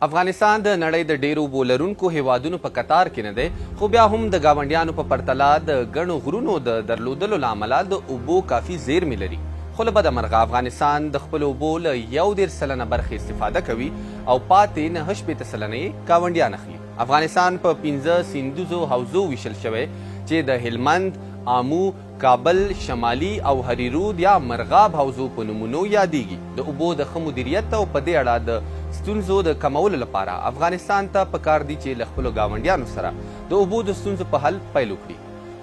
افغانستان د نړۍ د ډیرو اوبو لرونکو هیوادونو په قطار کې نه دی، خو بیا هم د ګاونډیانو په پرتله د ګڼو غرونو د درلودلو له امله د اوبو کافي زیرمې لري. خو له بده مرغه افغانستان د خپلو اوبو له 1.1% برخې استفاده کوي او پاتې 9.8% یې ګاونډیان اخلي. افغانستان په 15 سیندوزو حوزو ویشل شوی چې د هلمند، آمو، کابل، شمالي او هریرود یا مرغاب حوزو په نومونو یادیږي. د اوبو د ښه مدیریت او په دې اړه د ستونزو د کمولو لپاره افغانستان ته پکار دي چې له خپلو ګاونډیانو سره د اوبو د ستونزو په حل پیل وکړي.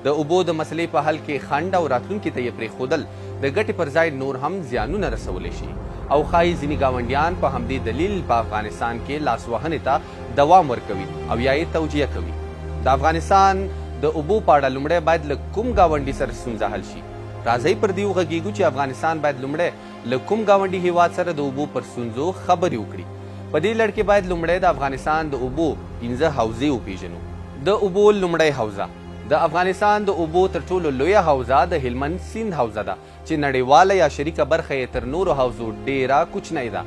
د اوبو د مسلې په حل کې خنډ او راتلونکي ته یې پرېښودل د ګټې پر ځای نور هم زیانونه رسولی شي او ښایي ځینې ګاونډیان په همدې دلیل په افغانستان کې لاسوهنې ته دوام ورکوي او یا یې توجیه کوي. د افغانستان د اوبو په اړه لومړی باید له کوم ګاونډي سره ستونزه حل شي؟ راځئ پر دې وغږیږو چې افغانستان باید لومړی له کوم ګاونډي هیواد سره د اوبو پر ستونزو خبرې وکړي. په دې لړ کې باید لومړی د افغانستان د اوبو 15 حوزې وپیژنو. د اوبو لومړی حوزه د افغانستان د اوبو تر ټولو لویه حوزه د هلمند سیند حوزه ده چې نړیواله یا شریکه برخه یې تر نورو حوزو ډیره کوچنۍ ده.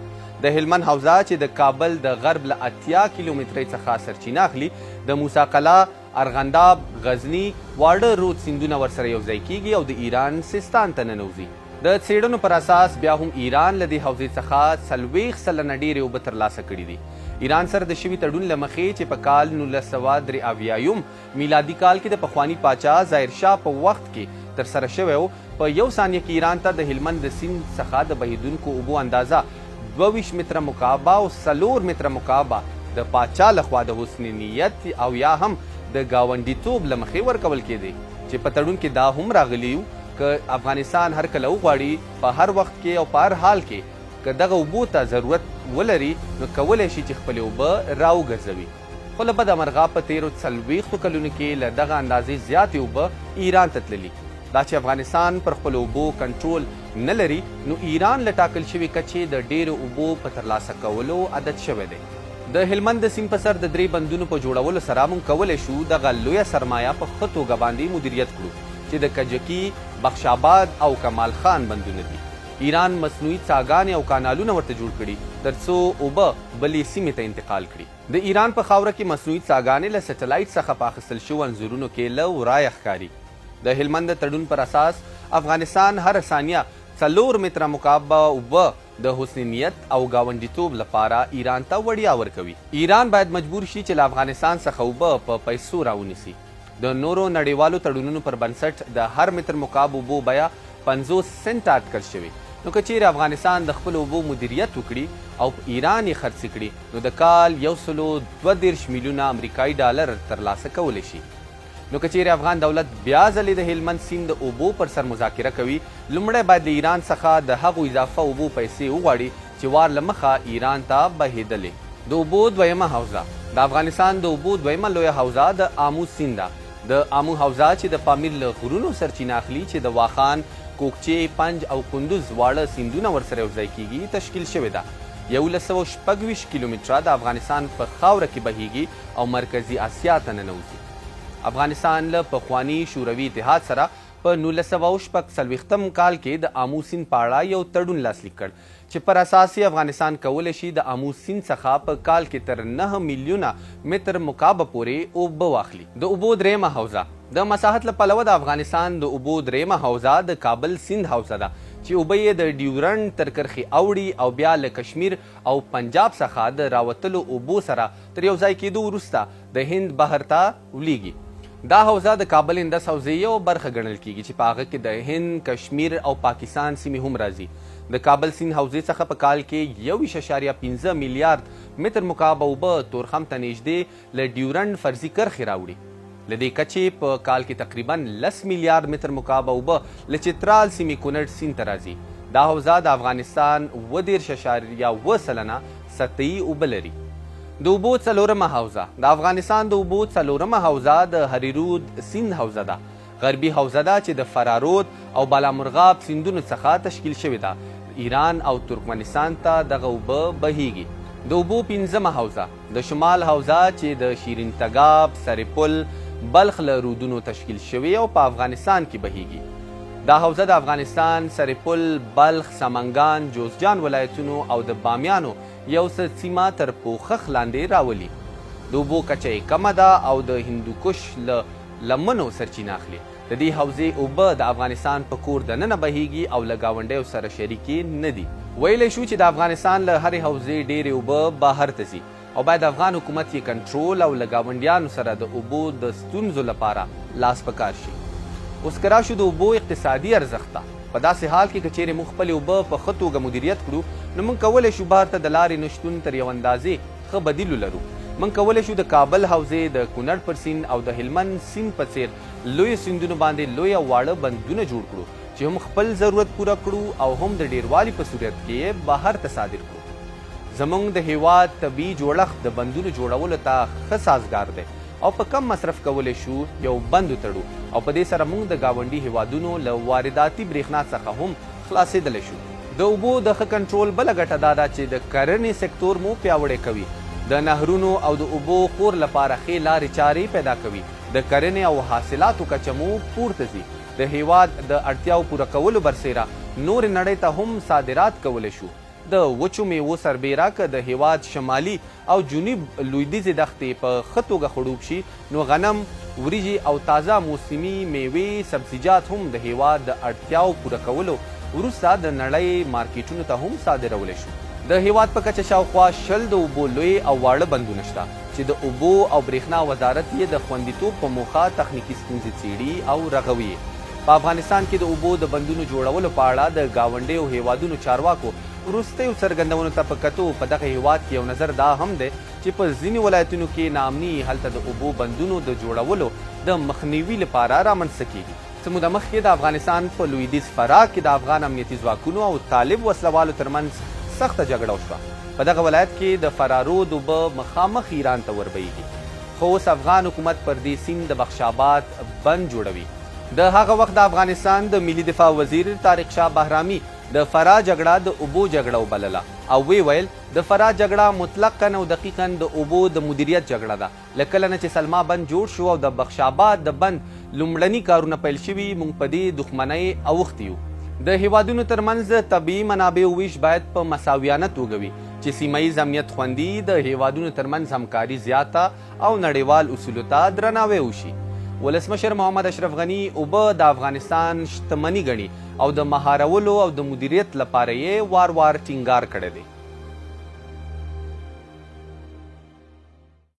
د هلمند حوزه چې د کابل د غرب له 80 کیلومترۍ څخه سرچینه اخلي، د موسی قلعه، ارغنداب، غزني، واړه رود سیندونه ورسره یوځای کیږي او د ایران سیستان ته ننوځي. د څېړنو پر اساس بیا هم ایران له دې حوزې څخه 40% ډېرې اوبه ترلاسه کړي دي. ایران سره د شوي تړون له مخې چې په کال 1983 میلادي کال کې د پخواني پاچا ظاهر شاه په وخت کې ترسره شوی و، په یو ثانیه کې ایران ته د هلمند د سیند څخه د بهیدونکو اوبو اندازه 22 متره مکعبه او 4 متره مکعبه د پاچا لخوا د حسن نیت او یا هم د ګاونډیتوب له مخې ورکول کېدی، چې په تړون کې دا هم راغلی و که افغانستان هر کله وغواړي په هر وخت کې او په هر حال کې که دغه اوبو ته ضرورت ولري نو کولی شي چې خپلې اوبه راوګرځوي. خو له بده مرغه په تېرو 40 کلونو کې له دغه اندازې زیاتې اوبه ایران ته تللي. دا چې افغانستان پر خپلو اوبو کنټرول نه لري نو ایران له ټاکل شوي کچې د ډېرو اوبو په ترلاسه کولو عادت شوی دی. د هلمند د سیند په سر د 3 بندونو په جوړولو سره موږ کولی شو دغه لویه سرمایه په ښه توګه باندې مدیریت کړو چې د کجکي، بخش آباد او کمال خان بندونه دي. ایران مصنوعي څاګانې او کانالونه ورته جوړ کړي ترڅو اوبه بلې سیمې ته انتقال کړي. د ایران په خاوره کې مصنوعي څاګانې له سټلایټ څخه په اخیستل شوو انځورونو کې له ورایه ښکاري. د هلمند د تړون پر اساس افغانستان هر ثانیه 4 متره مکعبه اوبه د حسن نیت او ګاونډیتوب لپاره ایران ته وړیا ورکوي. ایران باید مجبور شي چې له افغانستان څخه اوبه په پیسو راونیسي. د نورو نړیوالو تړونونو پر بنسټ د هر متر مکعب اوبو بیه 50 سنټه اټکل شوې. نو که چیرې افغانستان د خپلو اوبو مدیریت وکړي او په ایران یې خرڅ کړي نو د کال 132 میلیونه امریکایي ډالر ترلاسه کولی شي. نو که چیرې افغان دولت بیا ځلې د هلمند سیند د اوبو پر سر مذاکره کوي، لومړی باید د ایران څخه د هغو اضافه اوبو پیسې وغواړي چې وار له مخه ایران ته بهېدلې. د اوبو دویمه حوزه د افغانستان د اوبو دویمه لویه حوزه د آمو سیند ده. د آمو حوزه چې د پامیر له غرونو سرچینه اخلي چې د واخان، کوکچې، پنج او کندوز واړه سیندونه ورسره یوځای کیږي تشکیل شوې ده. 1126 کیلومتره د افغانستان په خاوره کې بهیږي او مرکزي اسیا ته ننوځي. افغانستان له پخواني شوروي اتحاد سره په 1946 کال کې د آمو سیند په اړه یو تړون لاسلیک کړ چې پر اساس یې افغانستان کولی شي د آمو سیند څخه په کال کې تر 9 میلیونه متر مکعبه پورې اوبه واخلي. د اوبو دریمه حوزه د مساحت له پلوه د افغانستان د اوبو دریمه حوزه د کابل سیند حوزه ده چې اوبه یې د ډیورنډ تر کرښې اوړي او بیا له کشمیر او پنجاب څخه د راوتلو اوبو سره تر یوځای کېدو وروسته د هند بحر ته ولیږي. دا حوزه د کابل اندس حوزې یو برخه ګڼل کیږي چې په هغه کې د هند، کشمیر او پاکستان سیمې هم راځي. د کابل سیند حوزې څخه په کال کې 1.15 میلیارد متر مکعب اوبه تورخم ته نږدې له ډیورنډ فرضي کرښې راوړي. له دې کچې په کال کې تقریبا 10 میلیارد متر مکعب اوبه له چترال سیمې کونړ سیند ته راځي. دا حوزه د افغانستان 10.1% سطحي اوبه لري. د اوبو څلورمه حوزه د افغانستان د اوبو څلورمه حوزه د هریرود سیند حوزه ده. غربي حوزه ده چې د فرارود او بالامرغاب سیندونو څخه تشکیل شوې ده. ایران او ترکمنستان ته دغه اوبه بهیږي. د اوبو 5مه حوزه د شمال حوزه چې د شیرین تګاب، سرپل، بلخ له رودونو تشکیل شوې او په افغانستان کې بهیږي. دا حوزه د افغانستان سرپل، بلخ، سمنګان، جوزجان ولایتونو او د بامیانو یو څه سیمه تر پوښښ لاندې راولي. د اوبو کچه یې کمه ده او د هندوکش له لمنو سرچینه اخلي. د دې حوزې اوبه د افغانستان په کور دننه بهیږي او له ګاونډیو سره شریکې نه دي. ویلی شو چې د افغانستان له هرې حوزې ډېرې اوبه بهر ته ځي او باید افغان حکومت یې کنټرول او له ګاونډیانو سره د اوبو د ستونزو لپاره لاس په کار شي. اوس که راشو د اوبو اقتصادي ارزښت ته، په داسې حال کې که چیرې موږ خپلې اوبه په ښه توګه مدیریت کړو نو موږ کولی شو بهر ته د لارې نشتون تر یو اندازې ښه بدیل ولرو. موږ کولی شو د کابل حوزې د کونړ پر سیند او د هلمند سیند په څیر لویو سیندونو باندې لویه واړه بندونه جوړ کړو چې هم خپل ضرورت پوره کړو او هم د ډیروالي په صورت کې یې بهر ته صادر کړو. زموږ د هیواد طبیعي جوړښت د بندونو جوړولو ته ښه سازګار دی او په کم مصرف کولی شو یو بند وتړو او په دې سره موږ د ګاونډي هیوادونو له وارداتي برېښنا څخه هم خلاصېدلی شو. د اوبو د ښه کنټرول بله ګټه دا ده چې د کرنې سکتور مو پیاوړی کوي، د نهرونو او د اوبو خور لپاره ښې لارې چارې پیدا کوي، د کرنې او حاصلاتو کچه مو پورته ځي، د هیواد د اړتیاو پوره کولو برسیره نورې نړۍ ته هم صادرات کولی شو. د وچو میوو سربیره که د هیواد شمالي او جنوب لویدیځې دښتې په ښه توګه خړوب شي نو غنم، وریجې او تازه موسمي میوې سبزیجات هم د هیواد د اړتیاو پوره کولو وروسته د نړۍ مارکیټونو ته هم صادرولی شو. د هیواد په کچه شاوخوا 20 د اوبو لوی او واړه بندونه شته چې د اوبو او برېښنا وزارت یې د خوندیتوب په موخه تخنیکي ستونزې څیړي او رغوي. په افغانستان کې د اوبو د بندونو جوړولو په اړه د ګاونډیو هیوادونو چارواکو وروستیو څرګندونو ته په کتو په دغه هیواد کې یو نظر دا هم دی چې په ځینې ولایتونو کې ناامني هلته د اوبو بندونو د جوړولو د مخنیوي لپاره رامنځته کیږي. څه موده مخکې د افغانستان په لویدیځ فراه کې د افغان امنیتي ځواکونو او طالب وسلوالو ترمنځ سخته جګړه وشوه. په دغه ولایت کې د فراه رود اوبه مخامخ ایران ته وربهیږي، خو اوس افغان حکومت پر دې سیند د بخشاباد بند جوړوي. د هغه وخت د افغانستان د ملي دفاع وزیر طارق شاه بهرامي د فراه جګړه د اوبو جګړه وبلله او وی ویل د فراه جګړه مطلقاً او دقیقاً د اوبو د مدیریت جګړه ده. له کله نه چې سلما بند جوړ شو او د بخشاباد د بند لومړني کارونه پیل شوي موږ په دې دښمنۍ اوښتي یو. د هیوادونو ترمنځ طبیعي منابعو ویش باید په مساویانه توګه وي چې سیمه ییز امنیت خوندي، د هیوادونو ترمنځ همکاري زیاته او نړیوال اصولو ته درناوی وشي. ولسمشر محمد اشرف غني اوبه د افغانستان شتمني ګڼي او د مهارولو او د مدیریت لپاره یې وار وار ټینګار کړی دی.